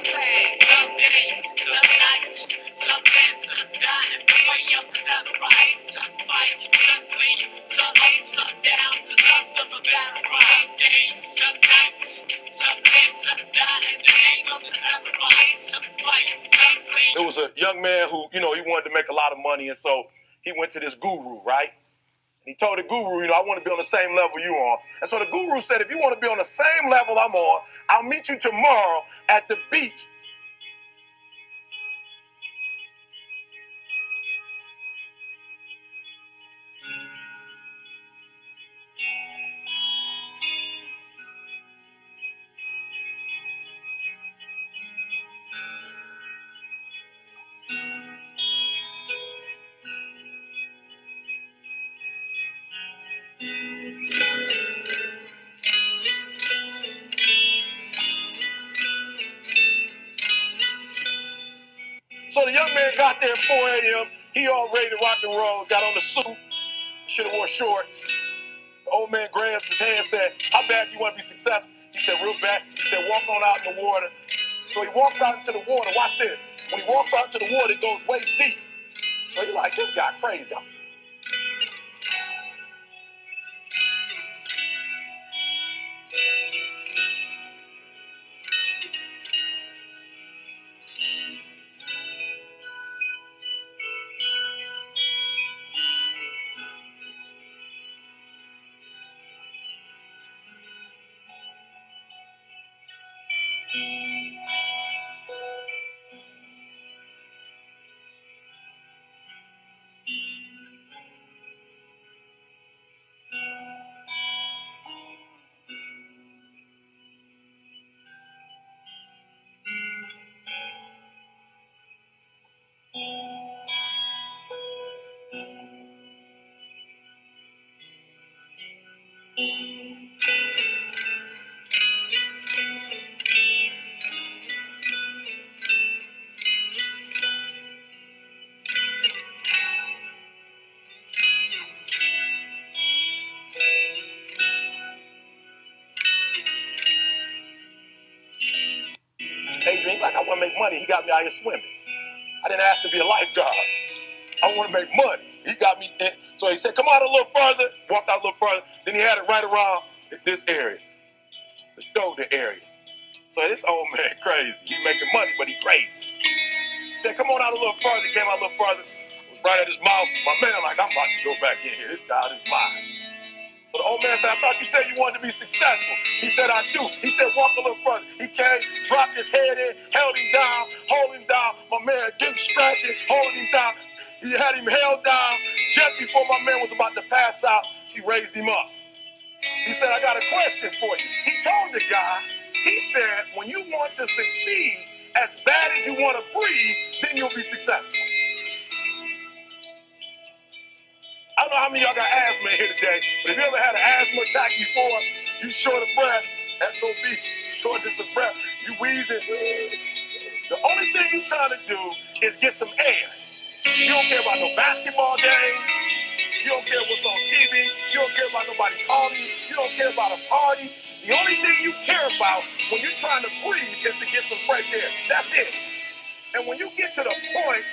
some plans, some days, some nights, some live, some die, and the way up is out of right. Some fight, some bleed, some up, some down, the result of a battle cry. Some days, some nights, some live, some die, and the name of is out of right. Some fight, some bleed. There was a young man who, he wanted to make a lot of money, and so he went to this guru, right? He told the guru, I want to be on the same level you are. And so the guru said, if you want to be on the same level I'm on, I'll meet you tomorrow at the beach. So the young man got there at 4 a.m. He all ready to rock and roll, got on the suit, should have wore shorts. The old man grabs his hand and said, how bad do you want to be successful? He said, real bad. He said, walk on out in the water. So he walks out into the water. Watch this. When he walks out into the water, it goes waist deep. So you're like, this guy crazy. Adrian, like, I want to make money. He got me out here swimming. I didn't ask to be a lifeguard. I want to make money. He got me in. So he said, come out a little further. Walked out a little further. Then he had it right around this area, the shoulder area. So this old man crazy. He making money, but he crazy. He said, come on out a little further. He came out a little further. It was right at his mouth. My man, like, I'm about to go back in here. This guy is mine. So the old man said, I thought you said you wanted to be successful. He said, I do. He said, walk a little further. He came, dropped his head in, held him down, hold him down. My man didn't scratch it, holding him down. He had him held down. Just before my man was about to pass out, he raised him up. He said, I got a question for you. He told the guy, he said, when you want to succeed as bad as you want to breathe, then you'll be successful. I don't know how many of y'all got asthma in here today, but if you ever had an asthma attack before, you short of breath, SOB, shortness of breath, you wheezing. The only thing you trying to do is get some air. You don't care about no basketball game. You don't care what's on TV. You don't care about nobody calling you. You don't care about a party. The only thing you care about when you're trying to breathe is to get some fresh air. That's it. And when you get to the point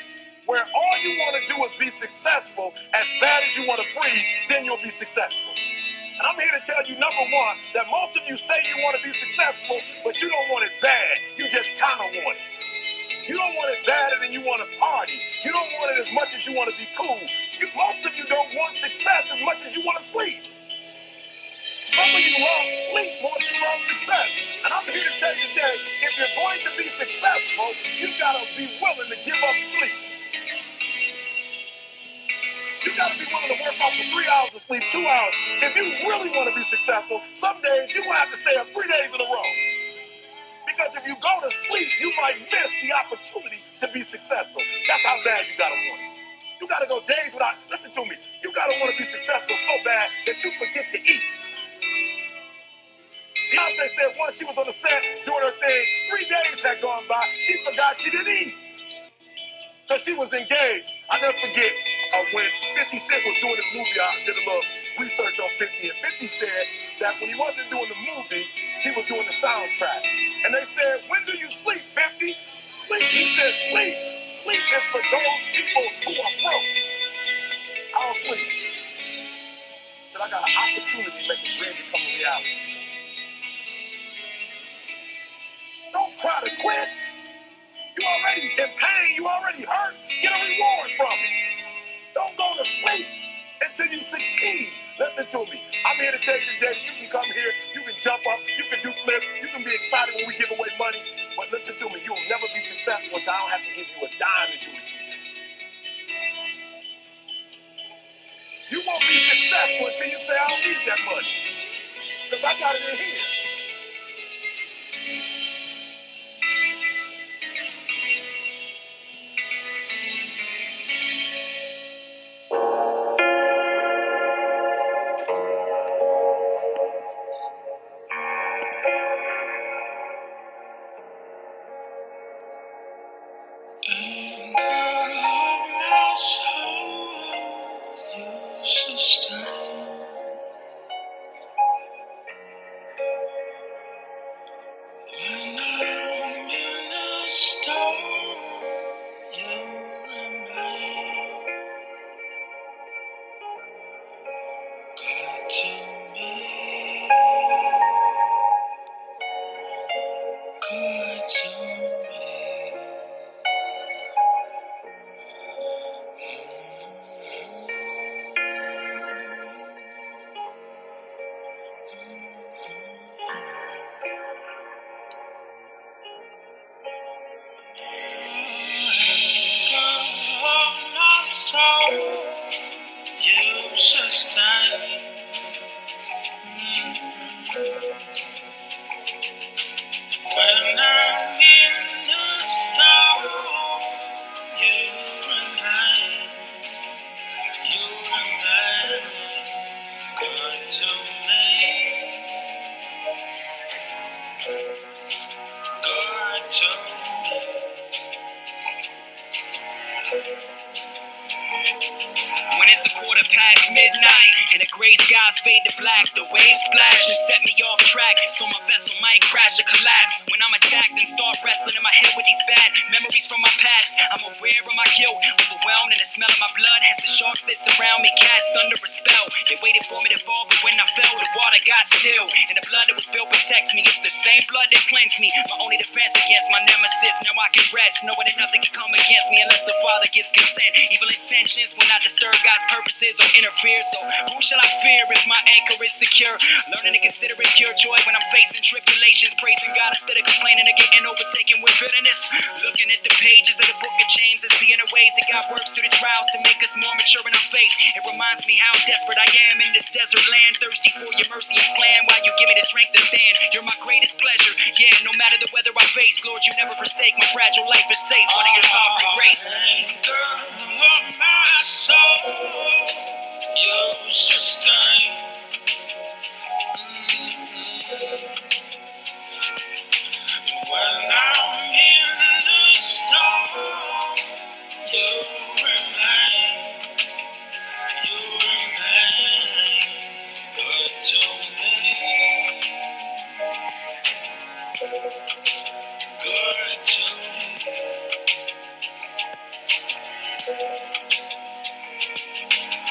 where all you want to do is be successful as bad as you want to breathe, then you'll be successful. And I'm here to tell you, number one, that most of you say you want to be successful, but you don't want it bad. You just kind of want it. You don't want it badder than you want to party. You don't want it as much as you want to be cool. Most of you don't want success as much as you want to sleep. Some of you love sleep more than you love success. And I'm here to tell you today, if you're going to be successful, you got to be willing to give up sleep. You got to be willing to work off for 3 hours of sleep, 2 hours. If you really want to be successful, some days you're going to have to stay up 3 days in a row. Because if you go to sleep, you might miss the opportunity to be successful. That's how bad you got to want it. You got to go days without, listen to me, you got to want to be successful so bad that you forget to eat. Beyonce said once she was on the set doing her thing, 3 days had gone by, she forgot she didn't eat. Because she was engaged. I never forget when 50 Cent was doing this movie, I did a little research on 50, and 50 said that when he wasn't doing the movie, he was doing the soundtrack. And they said, when do you sleep, 50? He said sleep. Sleep is for those people who are broke. I don't sleep. He said I got an opportunity to make a dream become a reality. Don't try to quit. You already in pain. You already hurt. Get a reward from it. Don't go to sleep until you succeed. Listen to me. I'm here to tell you today that you can come here, you can jump up, you can do flips, you can be excited when we give away money. But listen to me, you will never be successful until I don't have to give you a dime to do what you do. You won't be successful until you say, I don't need that money. Because I got it in here. My soul, you sustain. When I'm in the storm, you remain good to me, good to me. My soul, you sustain. When I'm in the storm, you remain good to me, good to me. When it's midnight and the gray skies fade to black, the waves splash and set me off track, so my vessel might crash or collapse. When I'm attacked and start wrestling in my head with these bad memories from my past, I'm aware of my guilt, overwhelmed in the smell of my blood as the sharks that surround me cast under a spell. They waited for me to fall, but when I fell, the water got still, and the blood that was spilled protects me. It's the same blood that cleansed me, my only defense against my nemesis. Now I can rest, knowing that nothing can come against me unless the Father gives consent. Evil intentions will not disturb God's purposes or interfere, so who shall I fear if my anchor is secure? Learning to consider it pure joy when I'm facing tribulations, praising God instead of complaining and getting overtaken with bitterness. Looking at the pages of the book of James and seeing the ways that God works through the trials to make us more mature in our faith. It reminds me how desperate I am in this desert land, thirsty for your mercy and plan while you give me the strength to stand. You're my greatest pleasure, yeah, no matter the weather I face, Lord, you never forsake. My fragile life is safe under your sovereign grace. Anchor of my soul, you sustain. When I'm in the storm, you remain good to me, good to me.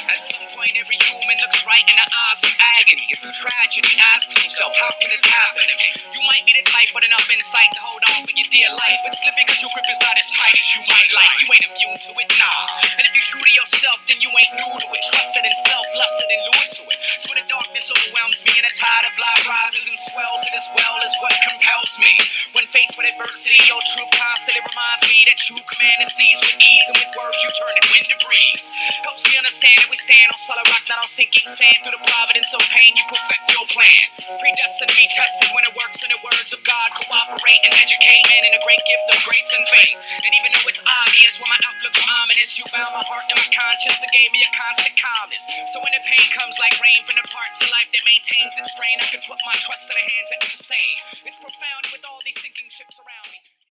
At some point, every human looks right in the eyes of agony. And through tragedy, asks himself, how can this happen to me? You might be the type with enough insight to hold on for your dear life, but slip because your grip is not as tight as you might like. You ain't immune to it, nah. And if you're true to yourself, then you ain't new to it. Trusted in self, lusted and lured to it. So when the darkness overwhelms me and the tide of life rises and swells, it as well as what compels me. When faced with adversity, your truth constantly reminds me that true command is seized with ease, and with words you turn it wind to breeze. Helps me understand that we stand on solid rock, not on sinking sand. Through the providence of pain, you perfect your plan. Predestined to be tested when it works in the words of God. Cooperate and educate man in the great gift of grace and faith. And even though it's obvious when my outlook's ominous, you bound my heart and my conscience and gave me a constant calmness. So when the pain comes like rain from the parts of life that maintains its strain, I can put my trust in the hands that sustain. It's profound with all these sinking ships around me.